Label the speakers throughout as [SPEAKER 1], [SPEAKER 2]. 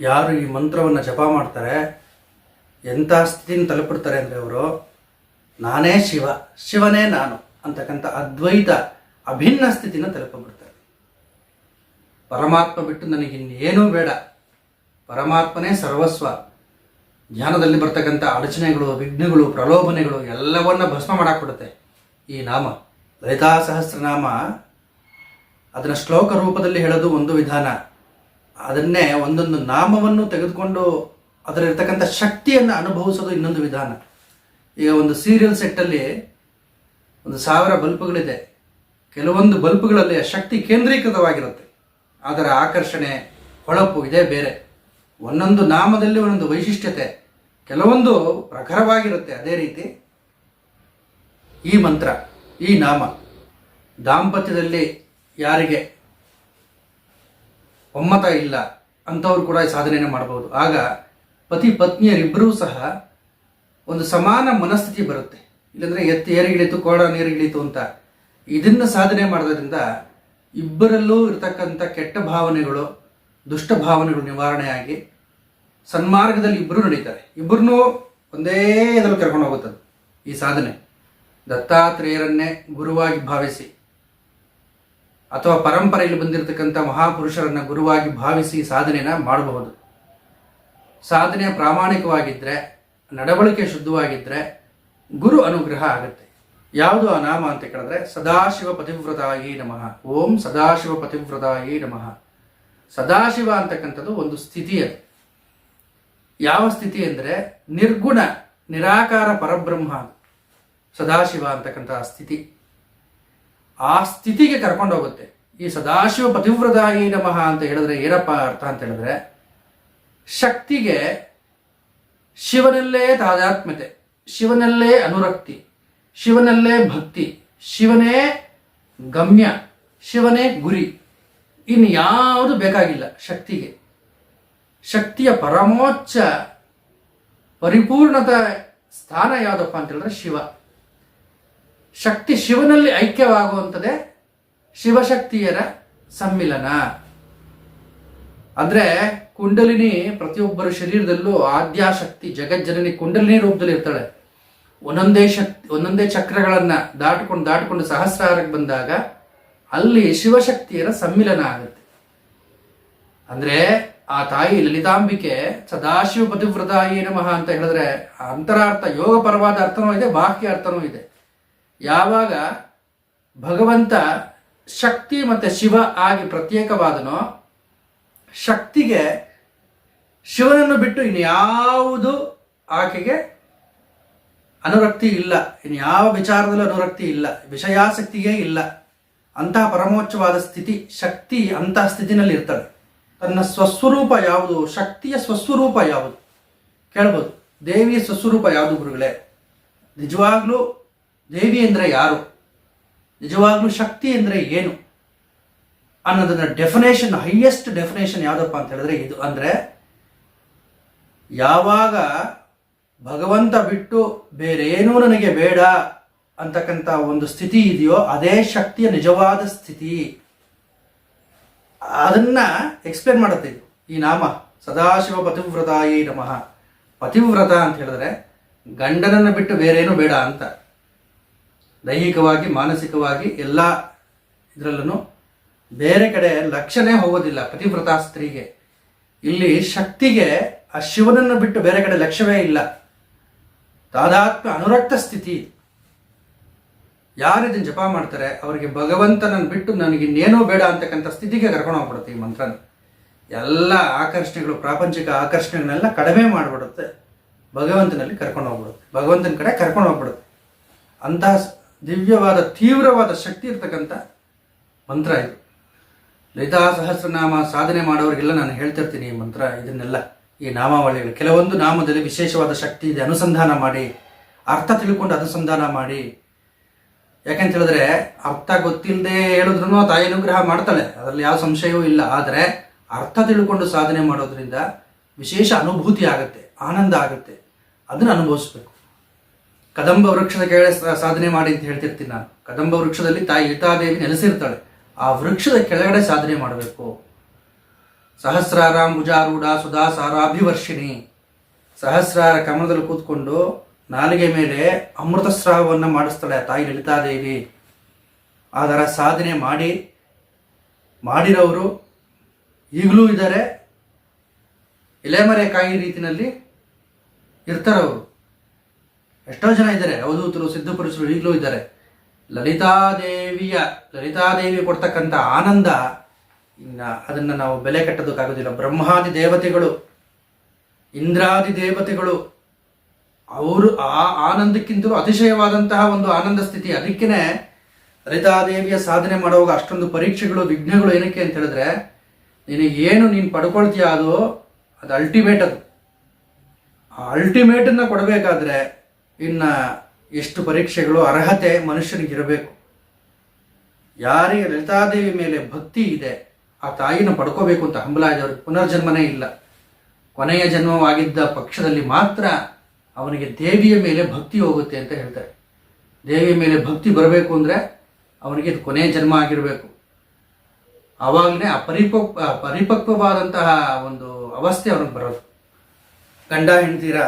[SPEAKER 1] ಯಾರು ಈ ಮಂತ್ರವನ್ನು ಜಪ ಮಾಡ್ತಾರೆ ಎಂಥ ಸ್ಥಿತಿನ ತಲುಪಿಡ್ತಾರೆ ಅಂದರೆ ಅವರು ನಾನೇ ಶಿವ, ಶಿವನೇ ನಾನು ಅಂತಕ್ಕಂಥ ಅದ್ವೈತ ಅಭಿನ್ನ ಸ್ಥಿತಿನ ತಲುಪಿಬಿಡ್ತಾರೆ. ಪರಮಾತ್ಮ ಬಿಟ್ಟು ನನಗಿನ್ನೇನೂ ಬೇಡ, ಪರಮಾತ್ಮನೇ ಸರ್ವಸ್ವ. ಧ್ಯಾನದಲ್ಲಿ ಬರ್ತಕ್ಕಂಥ ಅಡಚಣೆಗಳು, ವಿಘ್ನಗಳು, ಪ್ರಲೋಭನೆಗಳು ಎಲ್ಲವನ್ನ ಭಸ್ಮ ಮಾಡಾಕ್ಬಿಡುತ್ತೆ ಈ ನಾಮ. ಲಲಿತಾ ಸಹಸ್ರನಾಮ ಅದನ್ನು ಶ್ಲೋಕ ರೂಪದಲ್ಲಿ ಹೇಳೋದು ಒಂದು ವಿಧಾನ, ಅದನ್ನೇ ಒಂದೊಂದು ನಾಮವನ್ನು ತೆಗೆದುಕೊಂಡು ಅದರಲ್ಲಿರ್ತಕ್ಕಂಥ ಶಕ್ತಿಯನ್ನು ಅನುಭವಿಸೋದು ಇನ್ನೊಂದು ವಿಧಾನ. ಈಗ ಒಂದು ಸೀರಿಯಲ್ ಸೆಟ್ಟಲ್ಲಿ 1000 ಬಲ್ಬ್ಗಳಿದೆ. ಕೆಲವೊಂದು ಬಲ್ಬ್ಗಳಲ್ಲಿ ಆ ಶಕ್ತಿ ಕೇಂದ್ರೀಕೃತವಾಗಿರುತ್ತೆ, ಅದರ ಆಕರ್ಷಣೆ, ಹೊಳಪು ಇದೇ ಬೇರೆ. ಒಂದೊಂದು ನಾಮದಲ್ಲಿ ಒಂದೊಂದು ವೈಶಿಷ್ಟ್ಯತೆ, ಕೆಲವೊಂದು ಪ್ರಖರವಾಗಿರುತ್ತೆ. ಅದೇ ರೀತಿ ಈ ಮಂತ್ರ, ಈ ನಾಮ ದಾಂಪತ್ಯದಲ್ಲಿ ಯಾರಿಗೆ ಒಮ್ಮತ ಇಲ್ಲ ಅಂಥವ್ರು ಕೂಡ ಈ ಸಾಧನೆಯನ್ನು ಮಾಡಬಹುದು. ಆಗ ಪತಿ ಪತ್ನಿಯರಿಬ್ಬರೂ ಸಹ ಒಂದು ಸಮಾನ ಮನಸ್ಥಿತಿ ಬರುತ್ತೆ. ಇಲ್ಲಾಂದರೆ ಎತ್ತಿ ಏರಿಗಿಳಿತು, ಕೋಡ ನೀರಿಗಿಳಿತು ಅಂತ ಇದನ್ನು ಸಾಧನೆ ಮಾಡೋದ್ರಿಂದ ಇಬ್ಬರಲ್ಲೂ ಇರತಕ್ಕಂಥ ಕೆಟ್ಟ ಭಾವನೆಗಳು, ದುಷ್ಟ ಭಾವನೆಗಳು ನಿವಾರಣೆಯಾಗಿ ಸನ್ಮಾರ್ಗದಲ್ಲಿ ಇಬ್ಬರೂ ನಡೀತಾರೆ. ಇಬ್ಬರನ್ನೂ ಒಂದೇ ಇದರಲ್ಲಿ ಕರ್ಕೊಂಡು ಹೋಗುತ್ತದೆ ಈ ಸಾಧನೆ. ದತ್ತಾತ್ರೇಯರನ್ನೇ ಗುರುವಾಗಿ ಭಾವಿಸಿ ಅಥವಾ ಪರಂಪರೆಯಲ್ಲಿ ಬಂದಿರತಕ್ಕಂಥ ಮಹಾಪುರುಷರನ್ನು ಗುರುವಾಗಿ ಭಾವಿಸಿ ಸಾಧನೆಯನ್ನು ಮಾಡಬಹುದು. ಸಾಧನೆ ಪ್ರಾಮಾಣಿಕವಾಗಿದ್ದರೆ, ನಡವಳಿಕೆ ಶುದ್ಧವಾಗಿದ್ದರೆ ಗುರು ಅನುಗ್ರಹ ಆಗುತ್ತೆ. ಯಾವುದು ಆ ನಾಮ ಅಂತ ಕೇಳಿದ್ರೆ ಸದಾಶಿವ ಪತಿವ್ರತಾಯೇ ನಮಃ. ಓಂ ಸದಾಶಿವ ಪತಿವ್ರತಾಯೇ ನಮಃ. ಸದಾಶಿವ ಅಂತಕ್ಕಂಥದ್ದು ಒಂದು ಸ್ಥಿತಿ. ಅದು ಯಾವ ಸ್ಥಿತಿ ಅಂದರೆ ನಿರ್ಗುಣ ನಿರಾಕಾರ ಪರಬ್ರಹ್ಮ ಸದಾಶಿವ ಅಂತಕ್ಕಂತಹ ಸ್ಥಿತಿ. ಆ ಸ್ಥಿತಿಗೆ ಕರ್ಕೊಂಡು ಹೋಗುತ್ತೆ. ಈ ಸದಾಶಿವ ಪತಿವ್ರತಾಯೇ ನಮಃ ಅಂತ ಹೇಳಿದ್ರೆ ಏನಪ್ಪ ಅರ್ಥ ಅಂತ ಹೇಳಿದ್ರೆ, ಶಕ್ತಿಗೆ ಶಿವನಲ್ಲೇ ತಾದಾತ್ಮ್ಯತೆ, ಶಿವನಲ್ಲೇ ಅನುರಕ್ತಿ, ಶಿವನಲ್ಲೇ ಭಕ್ತಿ, ಶಿವನೇ ಗಮ್ಯ, ಶಿವನೇ ಗುರಿ, ಇನ್ನು ಯಾವುದು ಬೇಕಾಗಿಲ್ಲ ಶಕ್ತಿಗೆ. ಶಕ್ತಿಯ ಪರಮೋಚ್ಚ ಪರಿಪೂರ್ಣತ ಸ್ಥಾನ ಯಾವುದಪ್ಪ ಅಂತ ಹೇಳಿದ್ರೆ ಶಿವ. ಶಕ್ತಿ ಶಿವನಲ್ಲಿ ಐಕ್ಯವಾಗುವಂಥದ್ದೇ ಶಿವಶಕ್ತಿಯರ ಸಮ್ಮಿಲನ. ಅಂದರೆ ಕುಂಡಲಿನಿ ಪ್ರತಿಯೊಬ್ಬರ ಶರೀರದಲ್ಲೂ ಆದ್ಯಾಶಕ್ತಿ ಜಗಜ್ಜನನಿ ಕುಂಡಲಿನಿ ರೂಪದಲ್ಲಿ ಇರ್ತಾಳೆ. ಒಂದೊಂದೇ ಚಕ್ರಗಳನ್ನು ದಾಟಿಕೊಂಡು ಸಹಸ್ರಾರಕ್ಕೆ ಬಂದಾಗ ಅಲ್ಲಿ ಶಿವಶಕ್ತಿಯರ ಸಮ್ಮಿಲನ ಆಗುತ್ತೆ. ಅಂದರೆ ಆ ತಾಯಿ ಲಲಿತಾಂಬಿಕೆ ಸದಾಶಿವ ಪತಿವ್ರತಾಯೇ ನಮಃ ಅಂತ ಹೇಳಿದ್ರೆ ಅಂತರಾರ್ಥ ಯೋಗಪರವಾದ ಅರ್ಥನೂ ಇದೆ, ಬಾಹ್ಯ ಅರ್ಥನೂ ಇದೆ. ಯಾವಾಗ ಭಗವಂತ ಶಕ್ತಿ ಮತ್ತು ಶಿವ ಆಗಿ ಪ್ರತ್ಯೇಕವಾದನೋ, ಶಕ್ತಿಗೆ ಶಿವನನ್ನು ಬಿಟ್ಟು ಇನ್ಯಾವುದು ಆಕೆಗೆ ಅನುರಕ್ತಿ ಇಲ್ಲ, ಇನ್ಯಾವ ವಿಚಾರದಲ್ಲೂ ಅನುರಕ್ತಿ ಇಲ್ಲ, ವಿಷಯಾಸಕ್ತಿಯೇ ಇಲ್ಲ. ಅಂತಹ ಪರಮೋಚ್ಚವಾದ ಸ್ಥಿತಿ ಶಕ್ತಿ ಅಂತಹ ಸ್ಥಿತಿನಲ್ಲಿ ಇರ್ತಾಳೆ. ತನ್ನ ಸ್ವಸ್ವರೂಪ ಯಾವುದು, ಶಕ್ತಿಯ ಸ್ವಸ್ವರೂಪ ಯಾವುದು ಕೇಳ್ಬೋದು. ದೇವಿಯ ಸ್ವಸ್ವರೂಪ ಯಾವುದು ಗುರುಗಳೇ? ನಿಜವಾಗ್ಲೂ ದೇವಿ ಅಂದರೆ ಯಾರು, ನಿಜವಾಗ್ಲೂ ಶಕ್ತಿ ಅಂದರೆ ಏನು ಅನ್ನೋದನ್ನ ಡೆಫಿನೇಷನ್, ಹೈಯೆಸ್ಟ್ ಡೆಫಿನೇಷನ್ ಯಾವುದಪ್ಪ ಅಂತ ಹೇಳಿದ್ರೆ ಇದು. ಅಂದರೆ ಯಾವಾಗ ಭಗವಂತ ಬಿಟ್ಟು ಬೇರೇನೂ ನನಗೆ ಬೇಡ ಅಂತಕ್ಕಂಥ ಒಂದು ಸ್ಥಿತಿ ಇದೆಯೋ ಅದೇ ಶಕ್ತಿಯ ನಿಜವಾದ ಸ್ಥಿತಿ. ಅದನ್ನ ಎಕ್ಸ್ಪ್ಲೇನ್ ಮಾಡುತ್ತೆ ಇದು ಈ ನಾಮ ಸದಾಶಿವ ಪತಿವ್ರತಾಯೇ ನಮಃ. ಪತಿವ್ರತ ಅಂತ ಹೇಳಿದ್ರೆ ಗಂಡನನ್ನು ಬಿಟ್ಟು ಬೇರೇನೂ ಬೇಡ ಅಂತ. ದೈಹಿಕವಾಗಿ ಮಾನಸಿಕವಾಗಿ ಎಲ್ಲ ಇದರಲ್ಲೂ ಬೇರೆ ಕಡೆ ಲಕ್ಷ್ಯನೇ ಹೋಗೋದಿಲ್ಲ ಪತಿವ್ರತ ಸ್ತ್ರೀಗೆ. ಇಲ್ಲಿ ಶಕ್ತಿಗೆ ಆ ಶಿವನನ್ನು ಬಿಟ್ಟು ಬೇರೆ ಕಡೆ ಲಕ್ಷ್ಯವೇ ಇಲ್ಲ. ತಾದಾತ್ಮ್ಯ ಅನುರಕ್ತ ಸ್ಥಿತಿ. ಯಾರು ಇದನ್ನು ಜಪ ಮಾಡ್ತಾರೆ ಅವರಿಗೆ ಭಗವಂತನನ್ನು ಬಿಟ್ಟು ನನಗಿನ್ನೇನೂ ಬೇಡ ಅಂತಕ್ಕಂಥ ಸ್ಥಿತಿಗೆ ಕರ್ಕೊಂಡು ಹೋಗ್ಬಿಡುತ್ತೆ ಈ ಮಂತ್ರನ. ಎಲ್ಲ ಆಕರ್ಷಣೆಗಳು, ಪ್ರಾಪಂಚಿಕ ಆಕರ್ಷಣೆಗಳನ್ನೆಲ್ಲ ಕಡಿಮೆ ಮಾಡಿಬಿಡುತ್ತೆ, ಭಗವಂತನಲ್ಲಿ ಕರ್ಕೊಂಡು ಹೋಗ್ಬಿಡುತ್ತೆ, ಭಗವಂತನ ಕಡೆ ಕರ್ಕೊಂಡು ಹೋಗ್ಬಿಡುತ್ತೆ. ಅಂತಹ ದಿವ್ಯವಾದ ತೀವ್ರವಾದ ಶಕ್ತಿ ಇರ್ತಕ್ಕಂಥ ಮಂತ್ರ ಇದು. ಲಲಿತಾ ಸಹಸ್ರನಾಮ ಸಾಧನೆ ಮಾಡೋರಿಗೆಲ್ಲ ನಾನು ಹೇಳ್ತಿರ್ತೀನಿ ಈ ಮಂತ್ರ, ಇದನ್ನೆಲ್ಲ ಈ ನಾಮಾವಳಿಗಳು. ಕೆಲವೊಂದು ನಾಮದಲ್ಲಿ ವಿಶೇಷವಾದ ಶಕ್ತಿ ಇದೆ, ಅನುಸಂಧಾನ ಮಾಡಿ, ಅರ್ಥ ತಿಳ್ಕೊಂಡು ಅನುಸಂಧಾನ ಮಾಡಿ. ಯಾಕೆಂತ ಹೇಳಿದ್ರೆ ಅರ್ಥ ಗೊತ್ತಿಲ್ಲದೆ ಹೇಳಿದ್ರು ತಾಯಿ ಅನುಗ್ರಹ ಮಾಡ್ತಾಳೆ, ಅದರಲ್ಲಿ ಯಾವ ಸಂಶಯವೂ ಇಲ್ಲ. ಆದರೆ ಅರ್ಥ ತಿಳ್ಕೊಂಡು ಸಾಧನೆ ಮಾಡೋದ್ರಿಂದ ವಿಶೇಷ ಅನುಭೂತಿ ಆಗುತ್ತೆ, ಆನಂದ ಆಗುತ್ತೆ, ಅದನ್ನು ಅನುಭವಿಸ್ಬೇಕು. ಕದಂಬ ವೃಕ್ಷದ ಕೆಳಗೆ ಸಾಧನೆ ಮಾಡಿ ಅಂತ ಹೇಳ್ತಿರ್ತೀನಿ ನಾನು. ಕದಂಬ ವೃಕ್ಷದಲ್ಲಿ ತಾಯಿ ಲಲಿತಾದೇವಿ ನೆಲೆಸಿರ್ತಾಳೆ, ಆ ವೃಕ್ಷದ ಕೆಳಗಡೆ ಸಾಧನೆ ಮಾಡಬೇಕು. ಸಹಸ್ರಾರಾಂಬುಜಾರೂಢ ಸುಧಾ ಸಾರಾಭಿವರ್ಷಿಣಿ. ಸಹಸ್ರಾರ ಕಮಲದಲ್ಲಿ ಕೂತ್ಕೊಂಡು ನಾಲಿಗೆ ಮೇಲೆ ಅಮೃತಸ್ರಾವವನ್ನು ಮಾಡಿಸ್ತಾಳೆ ಆ ತಾಯಿ ಲಲಿತಾದೇವಿ. ಅದರ ಸಾಧನೆ ಮಾಡಿರೋರು ಈಗಲೂ ಇದ್ದಾರೆ. ಎಲೆಮರೆಕಾಯಿ ರೀತಿಯಲ್ಲಿ ಇರ್ತಾರವರು. ಎಷ್ಟೋ ಜನ ಇದ್ದಾರೆ, ಅವಧೂತರು, ಸಿದ್ಧಪುರುಷರು ಈಗಲೂ ಇದ್ದಾರೆ. ಲಲಿತಾದೇವಿ ಕೊಡ್ತಕ್ಕಂಥ ಆನಂದ ಅದನ್ನು ನಾವು ಬೆಲೆ ಕಟ್ಟೋದಕ್ಕಾಗೋದಿಲ್ಲ. ಬ್ರಹ್ಮಾದಿ ದೇವತೆಗಳು, ಇಂದ್ರಾದಿ ದೇವತೆಗಳು, ಅವರು ಆ ಆನಂದಕ್ಕಿಂತಲೂ ಅತಿಶಯವಾದಂತಹ ಒಂದು ಆನಂದ ಸ್ಥಿತಿ. ಅದಕ್ಕೇ ಲಲಿತಾದೇವಿಯ ಸಾಧನೆ ಮಾಡುವಾಗ ಅಷ್ಟೊಂದು ಪರೀಕ್ಷೆಗಳು, ವಿಘ್ನಗಳು. ಏನಕ್ಕೆ ಅಂತ ಹೇಳಿದ್ರೆ, ನಿನಗೇನು ನೀನು ಪಡ್ಕೊಳ್ತೀಯ ಅದು ಅಲ್ಟಿಮೇಟ್. ಆ ಅಲ್ಟಿಮೇಟನ್ನು ಕೊಡಬೇಕಾದ್ರೆ ಇನ್ನು ಎಷ್ಟು ಪರೀಕ್ಷೆಗಳು, ಅರ್ಹತೆ ಮನುಷ್ಯನಿಗಿರಬೇಕು. ಯಾರಿಗೆ ಲಲಿತಾದೇವಿ ಮೇಲೆ ಭಕ್ತಿ ಇದೆ ಆ ತಾಯಿನ ಪಡ್ಕೋಬೇಕು ಅಂತ ಹಂಬಲ ಇದ್ದವ್ರಿಗೆ ಪುನರ್ಜನ್ಮನೇ ಇಲ್ಲ. ಕೊನೆಯ ಜನ್ಮವಾಗಿದ್ದ ಪಕ್ಷದಲ್ಲಿ ಮಾತ್ರ ಅವನಿಗೆ ದೇವಿಯ ಮೇಲೆ ಭಕ್ತಿ ಹೋಗುತ್ತೆ ಅಂತ ಹೇಳ್ತಾರೆ. ದೇವಿಯ ಮೇಲೆ ಭಕ್ತಿ ಬರಬೇಕು ಅಂದರೆ ಅವನಿಗೆ ಇದು ಕೊನೆಯ ಜನ್ಮ ಆಗಿರಬೇಕು. ಆವಾಗಲೇ ಆ ಪರಿಪಕ್ವವಾದಂತಹ ಒಂದು ಅವಸ್ಥೆ ಅವನಿಗೆ ಬರೋದು. ಗಂಡ ಹೆಂಡತಿರ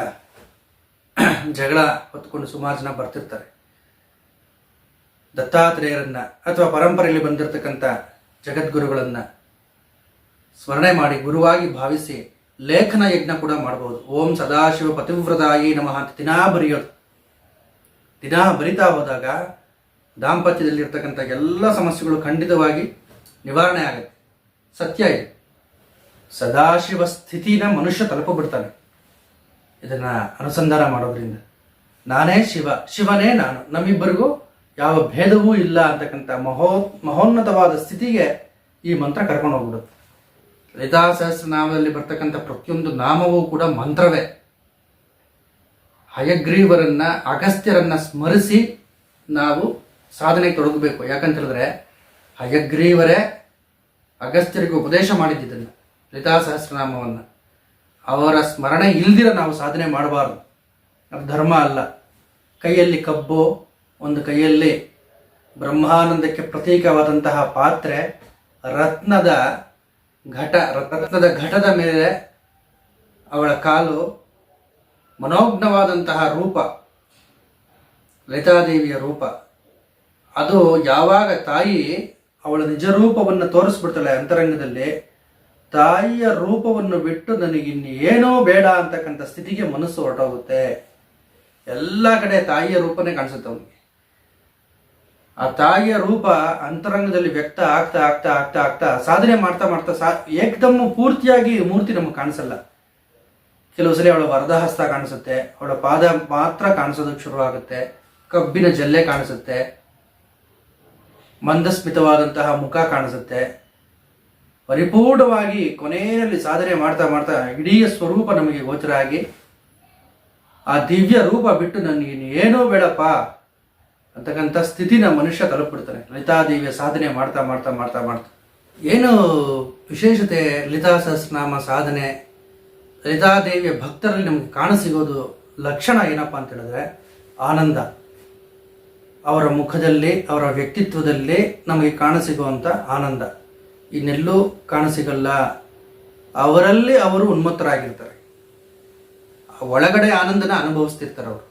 [SPEAKER 1] ಜಗಳ ಹೊತ್ಕೊಂಡು ಸುಮಾರು ಜನ ಬರ್ತಿರ್ತಾರೆ. ದತ್ತಾತ್ರೇಯರನ್ನ ಅಥವಾ ಪರಂಪರೆಯಲ್ಲಿ ಬಂದಿರತಕ್ಕಂಥ ಜಗದ್ಗುರುಗಳನ್ನು ಸ್ಮರಣೆ ಮಾಡಿ ಗುರುವಾಗಿ ಭಾವಿಸಿ ಲೇಖನ ಯಜ್ಞ ಕೂಡ ಮಾಡ್ಬೋದು. ಓಂ ಸದಾಶಿವ ಪತಿವ್ರತಾಯಿ ನಮಃ ಅಂತ ದಿನಾ ಬರೆಯೋದು. ದಿನಾ ಬರಿತಾ ಹೋದಾಗ ದಾಂಪತ್ಯದಲ್ಲಿರ್ತಕ್ಕಂಥ ಎಲ್ಲ ಸಮಸ್ಯೆಗಳು ಖಂಡಿತವಾಗಿ ನಿವಾರಣೆ ಆಗುತ್ತೆ. ಸತ್ಯ ಇದೆ. ಸದಾಶಿವ ಸ್ಥಿತಿನ ಮನುಷ್ಯ ತಲುಪಿಬಿಡ್ತಾನೆ ಇದನ್ನು ಅನುಸಂಧಾನ ಮಾಡೋದ್ರಿಂದ. ನಾನೇ ಶಿವ, ಶಿವನೇ ನಾನು, ನಮ್ಮಿಬ್ಬರಿಗೂ ಯಾವ ಭೇದವೂ ಇಲ್ಲ ಅಂತಕ್ಕಂಥ ಮಹೋನ್ನತವಾದ ಸ್ಥಿತಿಗೆ ಈ ಮಂತ್ರ ಕರ್ಕೊಂಡು ಹೋಗ್ಬಿಡುತ್ತೆ. ಲಲಿತಾ ಸಹಸ್ರನಾಮದಲ್ಲಿ ಬರ್ತಕ್ಕಂಥ ಪ್ರತಿಯೊಂದು ನಾಮವೂ ಕೂಡ ಮಂತ್ರವೇ. ಹಯಗ್ರೀವರನ್ನ, ಅಗಸ್ತ್ಯರನ್ನ ಸ್ಮರಿಸಿ ನಾವು ಸಾಧನೆಗೆ ತೊಡಗಬೇಕು. ಯಾಕಂತ ಹೇಳಿದ್ರೆ ಹಯಗ್ರೀವರೇ ಅಗಸ್ತ್ಯರಿಗೆ ಉಪದೇಶ ಮಾಡಿದ್ದನ್ನು ಲಲಿತಾ ಸಹಸ್ರನಾಮವನ್ನು. ಅವರ ಸ್ಮರಣೆ ಇಲ್ದಿರ ನಾವು ಸಾಧನೆ ಮಾಡಬಾರ್ದು. ಅದು ಧರ್ಮ ಅಲ್ಲ. ಕೈಯಲ್ಲಿ ಕಬ್ಬು, ಒಂದು ಕೈಯಲ್ಲಿ ಬ್ರಹ್ಮಾನಂದಕ್ಕೆ ಪ್ರತೀಕವಾದಂತಹ ಪಾತ್ರೆ, ರತ್ನದ ಘಟದ ಮೇಲೆ ಅವಳ ಕಾಲು, ಮನೋಜ್ಞವಾದಂತಹ ರೂಪ, ಲಲಿತಾದೇವಿಯ ರೂಪ. ಅದು ಯಾವಾಗ ತಾಯಿ ಅವಳ ನಿಜ ರೂಪವನ್ನು ತೋರಿಸ್ಬಿಡ್ತಾಳೆ ಅಂತರಂಗದಲ್ಲಿ, ತಾಯಿಯ ರೂಪವನ್ನು ಬಿಟ್ಟು ನನಗಿನ್ನೇನೋ ಬೇಡ ಅಂತಕ್ಕಂಥ ಸ್ಥಿತಿಗೆ ಮನಸ್ಸು ಹೊರಟೋಗುತ್ತೆ. ಎಲ್ಲ ಕಡೆ ತಾಯಿಯ ರೂಪನೇ ಕಾಣಿಸುತ್ತೆ ಅವನಿಗೆ. ಆ ತಾಯಿಯ ರೂಪ ಅಂತರಂಗದಲ್ಲಿ ವ್ಯಕ್ತ ಆಗ್ತಾ ಆಗ್ತಾ ಆಗ್ತಾ ಆಗ್ತಾ ಸಾಧನೆ ಮಾಡ್ತಾ ಮಾಡ್ತಾ ಏಕದಮ್ಮ ಪೂರ್ತಿಯಾಗಿ ಮೂರ್ತಿ ನಮಗೆ ಕಾಣಿಸಲ್ಲ. ಕೆಲವು ಸಲ ಅವಳ ವರದಹಸ್ತ ಕಾಣಿಸುತ್ತೆ, ಅವಳ ಪಾದ ಮಾತ್ರ ಕಾಣಿಸೋದಕ್ಕೆ ಶುರುವಾಗುತ್ತೆ, ಕಬ್ಬಿನ ಜಲ್ಲೆ ಕಾಣಿಸುತ್ತೆ, ಮಂದಸ್ಮಿತವಾದಂತಹ ಮುಖ ಕಾಣಿಸುತ್ತೆ. ಪರಿಪೂರ್ಣವಾಗಿ ಕೊನೆಯಲ್ಲಿ ಸಾಧನೆ ಮಾಡ್ತಾ ಮಾಡ್ತಾ ಇಡೀ ಸ್ವರೂಪ ನಮಗೆ ಗೋಚರ ಆಗಿ ಆ ದಿವ್ಯ ರೂಪ ಬಿಟ್ಟು ನನಗೆ ಏನೂ ಬೇಡಪ್ಪ ಅಂತಕ್ಕಂಥ ಸ್ಥಿತಿನ ಮನುಷ್ಯ ತಲುಪಿಬಿಡ್ತಾನೆ ಲಲಿತಾದೇವಿಯ ಸಾಧನೆ ಮಾಡ್ತಾ ಮಾಡ್ತಾ ಮಾಡ್ತಾ ಮಾಡ್ತಾ. ಏನು ವಿಶೇಷತೆ ಲಲಿತಾ ಸಹಸ್ರನಾಮ ಸಾಧನೆ, ಲಲಿತಾದೇವಿಯ ಭಕ್ತರಲ್ಲಿ ನಮಗೆ ಕಾಣಸಿಗೋದು ಲಕ್ಷಣ ಏನಪ್ಪ ಅಂತ ಹೇಳಿದ್ರೆ ಆನಂದ. ಅವರ ಮುಖದಲ್ಲಿ, ಅವರ ವ್ಯಕ್ತಿತ್ವದಲ್ಲಿ ನಮಗೆ ಕಾಣಸಿಗುವಂಥ ಆನಂದ ಇನ್ನೆಲ್ಲೂ ಕಾಣಸಿಗಲ್ಲ. ಅವರಲ್ಲಿ ಅವರು ಉನ್ಮತ್ತರಾಗಿರ್ತಾರೆ. ಒಳಗಡೆ ಆನಂದನ ಅನುಭವಿಸ್ತಿರ್ತಾರೆ ಅವರು.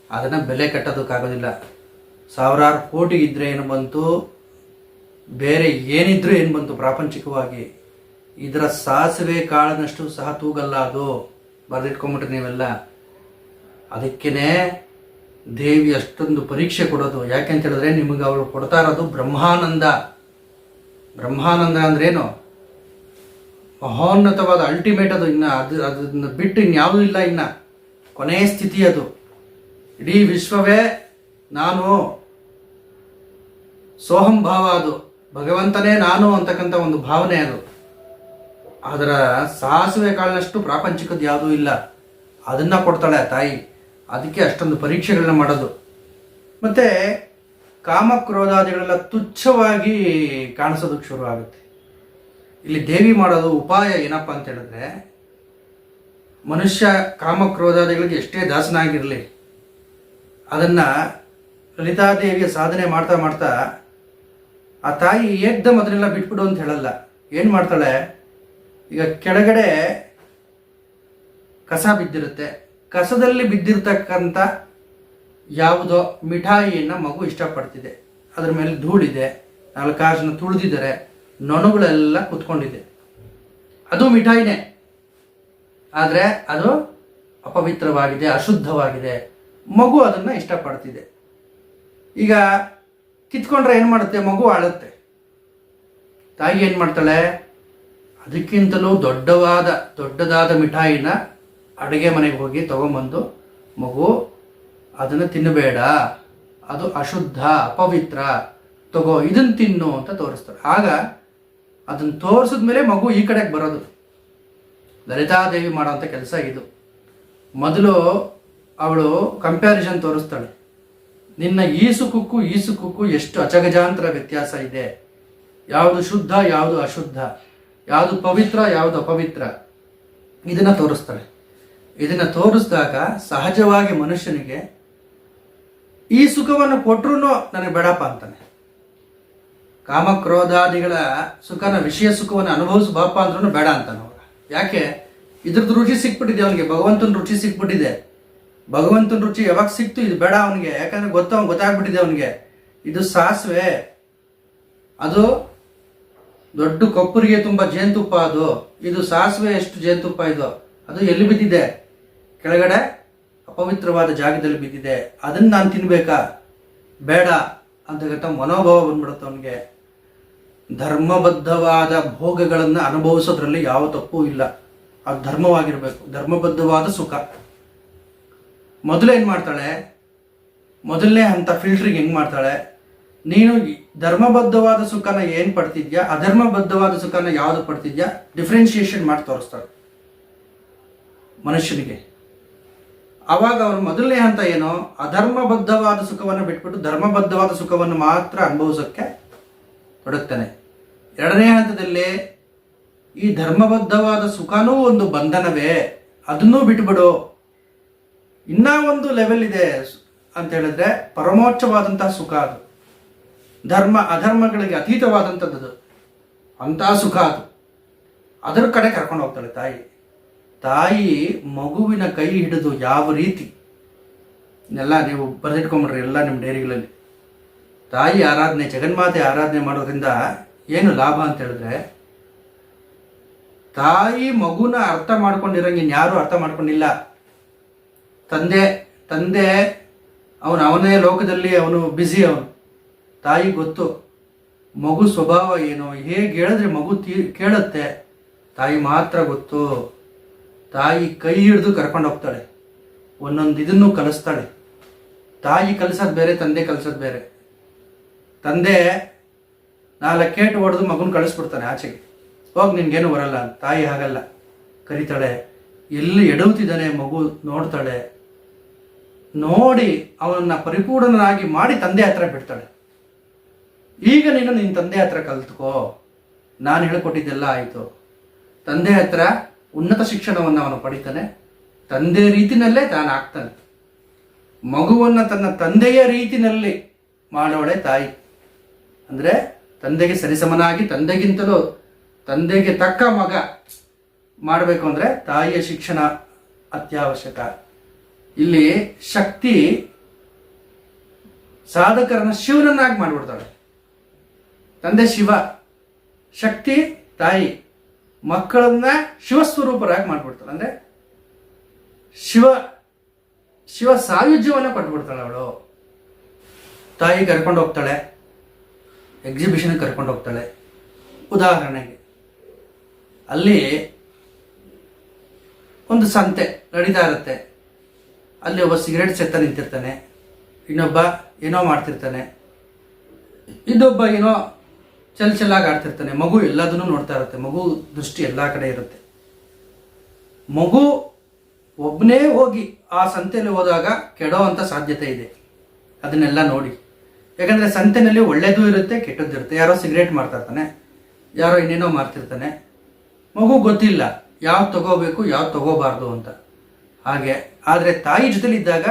[SPEAKER 1] ಅದನ್ನು ಬೆಲೆ ಕಟ್ಟೋದಕ್ಕಾಗೋದಿಲ್ಲ. ಸಾವಿರಾರು ಕೋಟಿ ಇದ್ದರೆ ಏನು ಬಂತು, ಬೇರೆ ಏನಿದ್ರೂ ಏನು ಬಂತು ಪ್ರಾಪಂಚಿಕವಾಗಿ, ಇದರ ಸಾಸಿವೆ ಕಾಳನಷ್ಟು ಸಹ ತೂಗಲ್ಲ. ಅದು ಬರೆದಿಟ್ಕೊಂಬಿಟ್ರೆ ನೀವೆಲ್ಲ. ಅದಕ್ಕೇ ದೇವಿ ಅಷ್ಟೊಂದು ಪರೀಕ್ಷೆ ಕೊಡೋದು. ಯಾಕೆಂತ ಹೇಳಿದ್ರೆ ನಿಮಗೆ ಅವಳು ಕೊಡ್ತಾ ಇರೋದು ಬ್ರಹ್ಮಾನಂದ. ಬ್ರಹ್ಮಾನಂದ ಅಂದ್ರೇನು? ಮಹೋನ್ನತವಾದ ಅಲ್ಟಿಮೇಟ್ ಅದು. ಇನ್ನು ಅದನ್ನು ಬಿಟ್ಟು ಇನ್ಯಾವುದೂ ಇಲ್ಲ. ಇನ್ನು ಕೊನೆಯ ಸ್ಥಿತಿ ಅದು. ಇಡೀ ವಿಶ್ವವೇ ನಾನು, ಸೋಹಂ ಭಾವ ಅದು. ಭಗವಂತನೇ ನಾನು ಅಂತಕ್ಕಂಥ ಒಂದು ಭಾವನೆ ಅದು. ಅದರ ಸಾಸಿವೆ ಕಾಳಿನಷ್ಟು ಪ್ರಾಪಂಚಿಕದ್ದು ಯಾವುದೂ ಇಲ್ಲ. ಅದನ್ನು ಕೊಡ್ತಾಳೆ ಆ ತಾಯಿ. ಅದಕ್ಕೆ ಅಷ್ಟೊಂದು ಪರೀಕ್ಷೆಗಳನ್ನ ಮಾಡೋದು. ಮತ್ತು ಕಾಮಕ್ರೋಧಾದಿಗಳೆಲ್ಲ ತುಚ್ಛವಾಗಿ ಕಾಣಿಸೋದಕ್ಕೆ ಶುರು ಆಗುತ್ತೆ. ಇಲ್ಲಿ ದೇವಿ ಮಾಡೋದು ಉಪಾಯ ಏನಪ್ಪ ಅಂತ ಹೇಳಿದ್ರೆ, ಮನುಷ್ಯ ಕಾಮಕ್ರೋಧಾದಿಗಳಿಗೆ ಎಷ್ಟೇ ದಾಸನಾಗಿರಲಿ, ಅದನ್ನು ಲಲಿತಾದೇವಿಯ ಸಾಧನೆ ಮಾಡ್ತಾ ಮಾಡ್ತಾ ಆ ತಾಯಿ ಏಕ್ದಮ್ ಅದನ್ನೆಲ್ಲ ಬಿಟ್ಬಿಡು ಅಂತ ಹೇಳಲ್ಲ. ಏನು ಮಾಡ್ತಾಳೆ, ಈಗ ಕೆಳಗಡೆ ಕಸ ಬಿದ್ದಿರುತ್ತೆ, ಕಸದಲ್ಲಿ ಬಿದ್ದಿರ್ತಕ್ಕಂಥ ಯಾವುದೋ ಮಿಠಾಯಿಯನ್ನು ಮಗು ಇಷ್ಟಪಡ್ತಿದೆ, ಅದ್ರ ಮೇಲೆ ಧೂಳಿದೆ, 4 ಜನ ತುಳಿದಿದ್ದಾರೆ, ನೊಣಗಳೆಲ್ಲ ಕುತ್ಕೊಂಡಿದೆ, ಅದು ಮಿಠಾಯಿನೇ, ಆದರೆ ಅದು ಅಪವಿತ್ರವಾಗಿದೆ, ಅಶುದ್ಧವಾಗಿದೆ, ಮಗು ಅದನ್ನು ಇಷ್ಟಪಡ್ತಿದೆ. ಈಗ ಕಿತ್ಕೊಂಡ್ರೆ ಏನು ಮಾಡುತ್ತೆ? ಮಗು ಆಳುತ್ತೆ. ತಾಯಿ ಏನು ಮಾಡ್ತಾಳೆ? ಅದಕ್ಕಿಂತಲೂ ದೊಡ್ಡದಾದ ಮಿಠಾಯಿನ ಅಡುಗೆ ಮನೆಗೆ ಹೋಗಿ ತಗೊಂಬಂದು, ಮಗು ಅದನ್ನು ತಿನ್ನಬೇಡ, ಅದು ಅಶುದ್ಧ, ಅಪವಿತ್ರ, ತಗೋ ಇದನ್ನು ತಿನ್ನು ಅಂತ ತೋರಿಸ್ತಾರೆ. ಆಗ ಅದನ್ನು ತೋರಿಸಿದ್ಮೇಲೆ ಮಗು ಈ ಕಡೆಗೆ ಬರೋದು. ಲಲಿತಾದೇವಿ ಮಾಡೋಂಥ ಕೆಲಸ ಇದು. ಮೊದಲು ಅವಳು ಕಂಪ್ಯಾರಿಸನ್ ತೋರಿಸ್ತಾಳೆ. ನಿನ್ನ ಈ ಸುಖಕ್ಕೂ ಎಷ್ಟು ಅಜಗಜಾಂತರ ವ್ಯತ್ಯಾಸ ಇದೆ, ಯಾವುದು ಶುದ್ಧ ಯಾವುದು ಅಶುದ್ಧ, ಯಾವುದು ಪವಿತ್ರ ಯಾವುದು ಅಪವಿತ್ರ, ಇದನ್ನು ತೋರಿಸ್ತಾಳೆ. ಇದನ್ನು ತೋರಿಸಿದಾಗ ಸಹಜವಾಗಿ ಮನುಷ್ಯನಿಗೆ ಈ ಸುಖವನ್ನು ಕೊಟ್ಟರು ನನಗೆ ಬೇಡಪ್ಪ ಅಂತಾನೆ. ಕಾಮಕ್ರೋಧಾದಿಗಳ ಸುಖನ, ವಿಷಯ ಸುಖವನ್ನು ಅನುಭವಿಸು ಬಾಪ ಅಂದ್ರೂ ಬೇಡ ಅಂತಾನೆ ಅವಾಗ. ಯಾಕೆ? ಇದ್ರದ್ದು ರುಚಿ ಸಿಕ್ಬಿಟ್ಟಿದೆ ಅವನಿಗೆ, ಭಗವಂತನ ರುಚಿ ಸಿಕ್ಬಿಟ್ಟಿದೆ. ಭಗವಂತನ ರುಚಿ ಯಾವಾಗ ಸಿಕ್ತು ಇದು ಬೇಡ ಅವನಿಗೆ, ಯಾಕಂದ್ರೆ ಗೊತ್ತಾಗ್ಬಿಟ್ಟಿದೆ ಅವನಿಗೆ. ಇದು ಸಾಸಿವೆ, ಅದು ದೊಡ್ಡ ಕೊಪ್ಪರಿಗೆ ತುಂಬ ಜೇನುತುಪ್ಪ, ಇದು ಸಾಸಿವೆ ಎಷ್ಟು ಜೇನುತುಪ್ಪ ಇದು, ಅದು ಎಲ್ಲಿ ಬಿದ್ದಿದೆ? ಕೆಳಗಡೆ ಅಪವಿತ್ರವಾದ ಜಾಗದಲ್ಲಿ ಬಿದ್ದಿದೆ, ಅದನ್ನು ನಾನು ತಿನ್ಬೇಕಾ? ಬೇಡ ಅಂತಕ್ಕಂಥ ಮನೋಭಾವ ಬಂದ್ಬಿಡುತ್ತೆ ಅವನಿಗೆ. ಧರ್ಮಬದ್ಧವಾದ ಭೋಗಗಳನ್ನು ಅನುಭವಿಸೋದ್ರಲ್ಲಿ ಯಾವ ತಪ್ಪು ಇಲ್ಲ, ಅದು ಧರ್ಮವಾಗಿರಬೇಕು, ಧರ್ಮಬದ್ಧವಾದ ಸುಖ. ಮೊದಲೇನು ಮಾಡ್ತಾಳೆ? ಮೊದಲನೇ ಹಂತ ಫಿಲ್ಟ್ರಿಗೆ ಹೆಂಗೆ ಮಾಡ್ತಾಳೆ? ನೀನು ಧರ್ಮಬದ್ಧವಾದ ಸುಖನ ಏನು ಪಡ್ತಿದ್ಯಾ, ಅಧರ್ಮಬದ್ಧವಾದ ಸುಖನ ಯಾವುದು ಪಡ್ತಿದ್ಯಾ, ಡಿಫ್ರೆನ್ಶಿಯೇಷನ್ ಮಾಡಿ ತೋರಿಸ್ತಾಳೆ ಮನುಷ್ಯನಿಗೆ. ಆವಾಗ ಅವನು ಮೊದಲನೇ ಹಂತ ಏನು? ಅಧರ್ಮಬದ್ಧವಾದ ಸುಖವನ್ನು ಬಿಟ್ಬಿಟ್ಟು ಧರ್ಮಬದ್ಧವಾದ ಸುಖವನ್ನು ಮಾತ್ರ ಅನುಭವಿಸೋಕ್ಕೆ ತೊಡಗ್ತಾನೆ. ಎರಡನೇ ಹಂತದಲ್ಲಿ ಈ ಧರ್ಮಬದ್ಧವಾದ ಸುಖನೂ ಒಂದು ಬಂಧನವೇ, ಅದನ್ನೂ ಬಿಟ್ಬಿಡು, ಇನ್ನೂ ಒಂದು ಲೆವೆಲ್ ಇದೆ ಅಂತ ಹೇಳಿದ್ರೆ ಪರಮೋಚ್ಚವಾದಂತಹ ಸುಖ, ಅದು ಧರ್ಮ ಅಧರ್ಮಗಳಿಗೆ ಅತೀತವಾದಂಥದ್ದು, ಅಂತಹ ಸುಖ ಅದು. ಅದರ ಕಡೆ ಕರ್ಕೊಂಡು ಹೋಗ್ತಾಳೆ ತಾಯಿ ಮಗುವಿನ ಕೈ ಹಿಡಿದು ಯಾವ ರೀತಿ, ಎಲ್ಲ ನೀವು ಬರೆದಿಟ್ಕೊಂಬಿಡ್ರಿ ಎಲ್ಲ ನಿಮ್ಮ ಡೈರಿಗಳಲ್ಲಿ. ತಾಯಿ ಆರಾಧನೆ, ಜಗನ್ಮಾತೆ ಆರಾಧನೆ ಮಾಡೋದ್ರಿಂದ ಏನು ಲಾಭ ಅಂತ ಹೇಳಿದ್ರೆ, ತಾಯಿ ಮಗುನ ಅರ್ಥ ಮಾಡ್ಕೊಂಡಿರಂಗೆ ಇನ್ಯಾರೂ ಅರ್ಥ ಮಾಡ್ಕೊಂಡಿಲ್ಲ. ತಂದೆ ಅವನೇ ಲೋಕದಲ್ಲಿ, ಅವನು ಬ್ಯುಸಿ, ಅವನು. ತಾಯಿ ಗೊತ್ತು ಮಗು ಸ್ವಭಾವ ಏನು, ಹೇಗೆ ಹೇಳಿದ್ರೆ ಮಗು ಕೇಳುತ್ತೆ, ತಾಯಿ ಮಾತ್ರ ಗೊತ್ತು. ತಾಯಿ ಕೈ ಹಿಡಿದು ಕರ್ಕೊಂಡು ಹೋಗ್ತಾಳೆ, ಒಂದೊಂದು ಇದನ್ನು ಕಲಿಸ್ತಾಳೆ. ತಾಯಿ ಕಲಿಸೋದು ಬೇರೆ, ತಂದೆ ಕಲಿಸೋದು ಬೇರೆ. ತಂದೆ 4 ಏಟು ಹೊಡೆದು ಮಗುನ ಕಳಿಸ್ಬಿಡ್ತಾನೆ ಆಚೆಗೆ, ಹೋಗಿ ನಿನ್ಗೇನು ಬರಲ್ಲ. ತಾಯಿ ಹಾಗಲ್ಲ, ಕರಿತಾಳೆ, ಎಲ್ಲಿ ಎಡವುತ್ತಿದ್ದಾನೆ ಮಗು ನೋಡ್ತಾಳೆ, ನೋಡಿ ಅವನನ್ನು ಪರಿಪೂರ್ಣನಾಗಿ ಮಾಡಿ ತಂದೆ ಹತ್ರ ಬಿಡ್ತಾಳೆ. ಈಗ ನಿನ್ನ ತಂದೆ ಹತ್ರ ಕಲ್ತ್ಕೋ, ನಾನು ಹೇಳಿಕೊಟ್ಟಿದ್ದೆಲ್ಲ ಆಯಿತು. ತಂದೆ ಹತ್ರ ಉನ್ನತ ಶಿಕ್ಷಣವನ್ನು ಅವನು ಪಡಿತಾನೆ, ತಂದೆ ರೀತಿನಲ್ಲೇ ತಾನು ಆಗ್ತಾನೆ. ಮಗುವನ್ನು ತನ್ನ ತಂದೆಯ ರೀತಿನಲ್ಲಿ ಮಾಡೋಳೆ ತಾಯಿ. ಅಂದರೆ ತಂದೆಗೆ ಸರಿಸಮನಾಗಿ, ತಂದೆಗೆ ತಕ್ಕ ಮಗ ಮಾಡಬೇಕು ಅಂದರೆ ತಾಯಿಯ ಶಿಕ್ಷಣ ಅತ್ಯವಶ್ಯಕ. ಇಲ್ಲಿ ಶಕ್ತಿ ಸಾಧಕರನ್ನ ಶಿವನನ್ನಾಗಿ ಮಾಡಿಬಿಡ್ತಾಳೆ. ತಂದೆ ಶಿವ, ಶಕ್ತಿ ತಾಯಿ, ಮಕ್ಕಳನ್ನ ಶಿವಸ್ವರೂಪರಾಗಿ ಮಾಡಿಬಿಡ್ತಾಳೆ. ಅಂದರೆ ಶಿವ ಸಾಯುಜ್ಯವನ್ನು ಕೊಟ್ಬಿಡ್ತಾಳೆ ಅವಳು. ತಾಯಿ ಕರ್ಕೊಂಡು ಹೋಗ್ತಾಳೆ, ಎಕ್ಸಿಬಿಷನ್ಗೆ ಕರ್ಕೊಂಡು ಹೋಗ್ತಾಳೆ. ಉದಾಹರಣೆಗೆ ಅಲ್ಲಿ ಒಂದು ಸಂತೆ ನಡೀತಾ ಇರುತ್ತೆ, ಅಲ್ಲಿ ಒಬ್ಬ ಸಿಗರೇಟ್ ಸೆತ್ತ ನಿಂತಿರ್ತಾನೆ, ಇನ್ನೊಬ್ಬ ಏನೋ ಮಾಡ್ತಿರ್ತಾನೆ, ಇನ್ನೊಬ್ಬ ಏನೋ ಚಲಾಗಿ ಆಡ್ತಿರ್ತಾನೆ. ಮಗು ಎಲ್ಲದನ್ನೂ ನೋಡ್ತಾ ಇರುತ್ತೆ, ಮಗು ದೃಷ್ಟಿ ಎಲ್ಲ ಕಡೆ ಇರುತ್ತೆ. ಮಗು ಒಬ್ಬನೇ ಹೋಗಿ ಆ ಸಂತೆಯಲ್ಲಿ ಹೋದಾಗ ಕೆಡೋ ಅಂಥ ಸಾಧ್ಯತೆ ಇದೆ. ಅದನ್ನೆಲ್ಲ ನೋಡಿ, ಯಾಕಂದರೆ ಸಂತೆಯಲ್ಲಿ ಒಳ್ಳೇದು ಇರುತ್ತೆ, ಕೆಟ್ಟದ್ದು ಇರುತ್ತೆ. ಯಾರೋ ಸಿಗರೇಟ್ ಮಾಡ್ತಾ ಇರ್ತಾನೆ, ಯಾರೋ ಇನ್ನೇನೋ ಮಾಡ್ತಿರ್ತಾನೆ. ಮಗು ಗೊತ್ತಿಲ್ಲ ಯಾವ್ದು ತಗೋಬೇಕು ಯಾವ್ದು ತಗೋಬಾರ್ದು ಅಂತ. ಹಾಗೆ ಆದರೆ ತಾಯಿ ಜೊತೆಲಿದ್ದಾಗ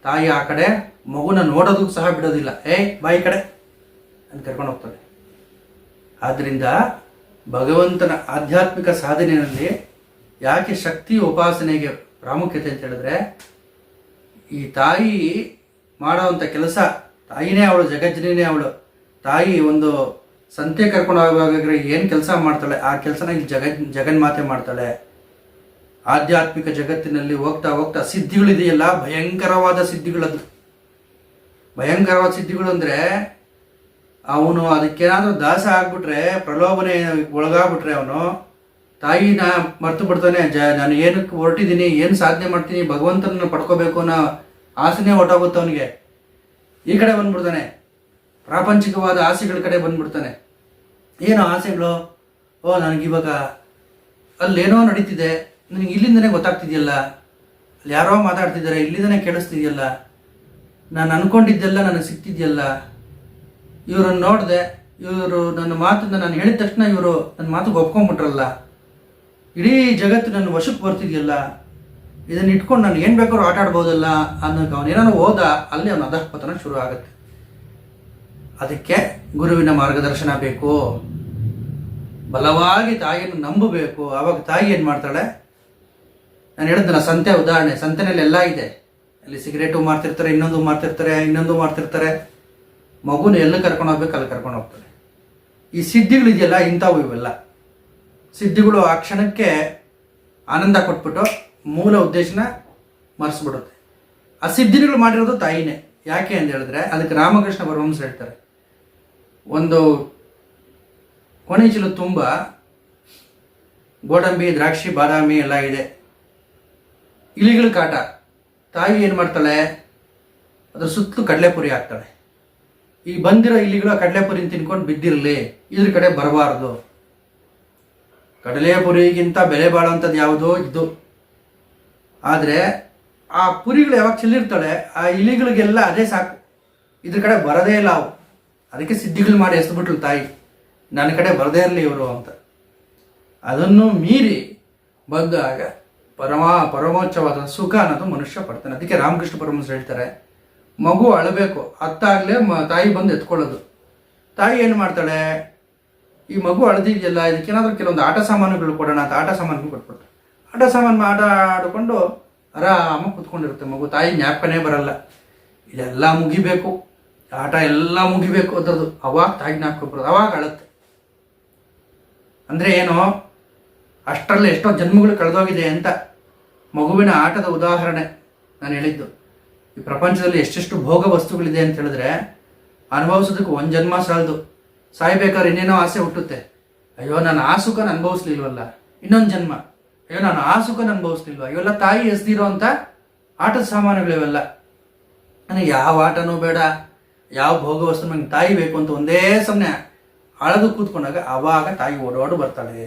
[SPEAKER 1] ತಾಯಿ ಆ ಕಡೆ ಮಗುನ ನೋಡೋದಕ್ಕೆ ಸಹ ಬಿಡೋದಿಲ್ಲ. ಬಾಯಿ ಕಡೆ ಅಂತ ಕರ್ಕೊಂಡು ಹೋಗ್ತಾಳೆ. ಆದ್ದರಿಂದ ಭಗವಂತನ ಆಧ್ಯಾತ್ಮಿಕ ಸಾಧನೆಯಲ್ಲಿ ಯಾಕೆ ಶಕ್ತಿ ಉಪಾಸನೆಗೆ ಪ್ರಾಮುಖ್ಯತೆ ಅಂತ ಹೇಳಿದ್ರೆ, ಈ ತಾಯಿ ಮಾಡೋವಂಥ ಕೆಲಸ, ತಾಯಿನೇ ಅವಳು, ಜಗಜ್ಜನಿನೇ ಅವಳು. ತಾಯಿ ಒಂದು ಸಂತೆ ಕರ್ಕೊಂಡು ಹೋಗುವಾಗ ಏನು ಕೆಲಸ ಮಾಡ್ತಾಳೆ, ಆ ಕೆಲಸನ ಇಲ್ಲಿ ಜಗನ್ಮಾತೆ ಮಾಡ್ತಾಳೆ. ಆಧ್ಯಾತ್ಮಿಕ ಜಗತ್ತಿನಲ್ಲಿ ಹೋಗ್ತಾ ಹೋಗ್ತಾ ಸಿದ್ಧಿಗಳಿದೆಯಲ್ಲ, ಭಯಂಕರವಾದ ಸಿದ್ಧಿಗಳದು. ಭಯಂಕರವಾದ ಸಿದ್ಧಿಗಳು ಅಂದರೆ ಅವನು ಅದಕ್ಕೇನಾದರೂ ದಾಸ ಆಗ್ಬಿಟ್ರೆ, ಪ್ರಲೋಭನೆ ಒಳಗಾಗ್ಬಿಟ್ರೆ ಅವನು ತಾಯಿನ ಮರ್ತು ಬಿಡ್ತಾನೆ. ನಾನು ಏನಕ್ಕೆ ಹೊರಟಿದ್ದೀನಿ, ಏನು ಸಾಧನೆ ಮಾಡ್ತೀನಿ, ಭಗವಂತನ ಪಡ್ಕೋಬೇಕು ಅನ್ನೋ ಆಸೆನೇ ಹೊರಟೋಗುತ್ತೆ ಅವನಿಗೆ. ಈ ಕಡೆ ಬಂದ್ಬಿಡ್ತಾನೆ, ಪ್ರಾಪಂಚಿಕವಾದ ಆಸೆಗಳ ಕಡೆ ಬಂದ್ಬಿಡ್ತಾನೆ. ಏನು ಆಸೆಗಳು? ನನಗಿವಾಗ ಅಲ್ಲೇನೋ ನಡೀತಿದೆ, ನನಗೆ ಇಲ್ಲಿಂದನೇ ಗೊತ್ತಾಗ್ತಿದೆಯಲ್ಲ, ಅಲ್ಲಿ ಯಾರೋ ಮಾತಾಡ್ತಿದ್ದಾರೆ, ಇಲ್ಲಿಂದನೇ ಕೇಳಿಸ್ತಿದೆಯಲ್ಲ, ನಾನು ಅಂದ್ಕೊಂಡಿದ್ದೆಲ್ಲ ನನಗೆ ಸಿಗ್ತಿದೆಯಲ್ಲ, ಇವ್ರನ್ನ ನೋಡಿದೆ, ಇವರು ನನ್ನ ಮಾತನ್ನ ನಾನು ಹೇಳಿದ ತಕ್ಷಣ ಇವರು ನನ್ನ ಮಾತಿಗೆ ಒಪ್ಕೊಂಡ್ಬಿಟ್ರಲ್ಲ, ಇಡೀ ಜಗತ್ತು ನನ್ನ ವಶಕ್ಕೆ ಬರ್ತಿದೆಯಲ್ಲ, ಇದನ್ನು ಇಟ್ಕೊಂಡು ನಾನು ಏನು ಬೇಕಾದ್ರೂ ಆಟ ಆಡ್ಬೋದಲ್ಲ ಅನ್ನೋಕೆ ಅವನೇನಾದ್ರು ಹೋದ, ಅಲ್ಲಿ ಅವನ ಅಧಃಪತನ ಶುರು ಆಗುತ್ತೆ. ಅದಕ್ಕೆ ಗುರುವಿನ ಮಾರ್ಗದರ್ಶನ ಬೇಕು. ಬಲವಾಗಿ ತಾಯಿಯನ್ನು ನಂಬಬೇಕು. ಆವಾಗ ತಾಯಿ ಏನು ಮಾಡ್ತಾಳೆ? ನಾನು ಹೇಳಿದ್ನಲ್ಲ, ಸಂತೆ ಉದಾಹರಣೆ. ಸಂತೆನಲ್ಲಿ ಎಲ್ಲ ಇದೆ. ಅಲ್ಲಿ ಸಿಗರೇಟು ಮಾರ್ತಿರ್ತಾರೆ, ಇನ್ನೊಂದು ಮಾರ್ತಿರ್ತಾರೆ. ಮಗುನ ಎಲ್ಲ ಕರ್ಕೊಂಡು ಹೋಗ್ಬೇಕು, ಅಲ್ಲಿ ಕರ್ಕೊಂಡು ಹೋಗ್ತಾರೆ. ಈ ಸಿದ್ಧಿಗಳಿದೆಯಲ್ಲ, ಇಂಥವು ಇವೆಲ್ಲ ಸಿದ್ಧಿಗಳು ಆ ಕ್ಷಣಕ್ಕೆ ಆನಂದ ಕೊಟ್ಬಿಟ್ಟು ಮೂಲ ಉದ್ದೇಶನ ಮರೆಸ್ಬಿಡುತ್ತೆ. ಆ ಸಿದ್ಧಿಗಳು ಮಾಡಿರೋದು ತಾಯಿನೇ. ಯಾಕೆ ಅಂತ ಹೇಳಿದ್ರೆ, ಅದಕ್ಕೆ ರಾಮಕೃಷ್ಣ ಪರಮಹಂಸರು ಹೇಳ್ತಾರೆ, ಒಂದು ಕೊನೆಚೀಲು ತುಂಬ ಗೋಡಂಬಿ, ದ್ರಾಕ್ಷಿ, ಬಾದಾಮಿ ಎಲ್ಲ ಇದೆ. ಇಲಿಗಳ ಕಾಟ. ತಾಯಿ ಏನು ಮಾಡ್ತಾಳೆ? ಅದ್ರ ಸುತ್ತಲೂ ಕಡಲೆಪುರಿ ಹಾಕ್ತಾಳೆ. ಈ ಬಂದಿರೋ ಇಲಿಗಳು ಕಡಲೆಪುರಿನ ತಿನ್ಕೊಂಡು ಬಿದ್ದಿರಲಿ, ಇದ್ರ ಕಡೆ ಬರಬಾರ್ದು. ಕಡಲೆಪುರಿಗಿಂತ ಬೆಲೆ ಬಾಳೋಂಥದ್ದು ಯಾವುದೋ ಇದು. ಆದರೆ ಆ ಪುರಿಗಳು ಯಾವಾಗ ಚೆಲ್ಲಿರ್ತಾಳೆ, ಆ ಇಲಿಗಳಿಗೆಲ್ಲ ಅದೇ ಸಾಕು, ಇದ್ರ ಕಡೆ ಬರದೇ ಇಲ್ಲ ಅವು. ಅದಕ್ಕೆ ಸಿದ್ಧಿಗಳು ಮಾಡಿ ಎಸ್ಬಿಟ್ಲು ತಾಯಿ, ನನ್ನ ಕಡೆ ಬರದೇ ಇರಲಿ ಇವರು ಅಂತ. ಅದನ್ನು ಮೀರಿ ಬಂದಾಗ ಪರಮೋಚ್ಚವಾದ ಸುಖ ಅನ್ನೋದು ಮನುಷ್ಯ ಪಡ್ತಾನೆ. ಅದಕ್ಕೆ ರಾಮಕೃಷ್ಣ ಪರಮಹಂಸರು ಹೇಳ್ತಾರೆ, ಮಗು ಅಳಬೇಕು, ಅತ್ತಾಗಲೇ ತಾಯಿ ಬಂದು ಎತ್ಕೊಳ್ಳೋದು. ತಾಯಿ ಏನು ಮಾಡ್ತಾಳೆ? ಈ ಮಗು ಅಳದಿದೆಯಲ್ಲ, ಇದಕ್ಕೇನಾದ್ರೂ ಕೆಲವೊಂದು ಆಟ ಸಾಮಾನುಗಳು ಕೊಡೋಣ ಅಂತ ಆಟ ಸಾಮಾನುಗಳು ಕೊಟ್ಬಿಟ್ಟು, ಆಟ ಸಾಮಾನು ಆಟ ಆಡಿಕೊಂಡು ಆರಾಮಾಗಿ ಕೂತ್ಕೊಂಡಿರುತ್ತೆ ಮಗು. ತಾಯಿ ಜ್ಞಾಪಕನೇ ಬರಲ್ಲ. ಇದೆಲ್ಲ ಮುಗಿಬೇಕು, ಆಟ ಎಲ್ಲ ಮುಗಿಬೇಕು ಅದರದ್ದು. ಅವಾಗ ತಾಯಿ ಜ್ಞಾಪಕ ಬರೋದು, ಅವಾಗ ಅಳುತ್ತೆ. ಅಂದರೆ ಏನು? ಅಷ್ಟರಲ್ಲಿ ಎಷ್ಟೋ ಜನ್ಮಗಳು ಕಳೆದೋಗಿದೆ ಅಂತ. ಮಗುವಿನ ಆಟದ ಉದಾಹರಣೆ ನಾನು ಹೇಳಿದ್ದು. ಈ ಪ್ರಪಂಚದಲ್ಲಿ ಎಷ್ಟೆಷ್ಟು ಭೋಗ ವಸ್ತುಗಳಿದೆ ಅಂತ ಹೇಳಿದ್ರೆ, ಅನುಭವಿಸೋದಕ್ಕೆ ಒಂದು ಜನ್ಮ ಸಾಲದು. ಸಾಯ್ಬೇಕಾದ್ರೆ ಇನ್ನೇನೋ ಆಸೆ ಹುಟ್ಟುತ್ತೆ. ಅಯ್ಯೋ, ನಾನು ಆ ಸುಖನ ಅನುಭವಿಸ್ಲಿಲ್ವಲ್ಲ, ಇನ್ನೊಂದು ಜನ್ಮ. ಅಯ್ಯೋ, ನಾನು ಆ ಸುಖನ ಅನುಭವಿಸ್ಲಿಲ್ವ. ಇವೆಲ್ಲ ತಾಯಿ ಎಸ್ದಿರೋ ಅಂತ ಆಟದ ಸಾಮಾನುಗಳಿವೆಲ್ಲ. ನನಗೆ ಯಾವ ಆಟನೂ ಬೇಡ, ಯಾವ ಭೋಗ ವಸ್ತು ನಂಗೆ ತಾಯಿ ಬೇಕು ಅಂತ ಒಂದೇ ಸಮನೆ ಅಳದು ಕೂತ್ಕೊಂಡಾಗ ಅವಾಗ ತಾಯಿ ಓಡೋಡು ಬರ್ತಾಳೆ.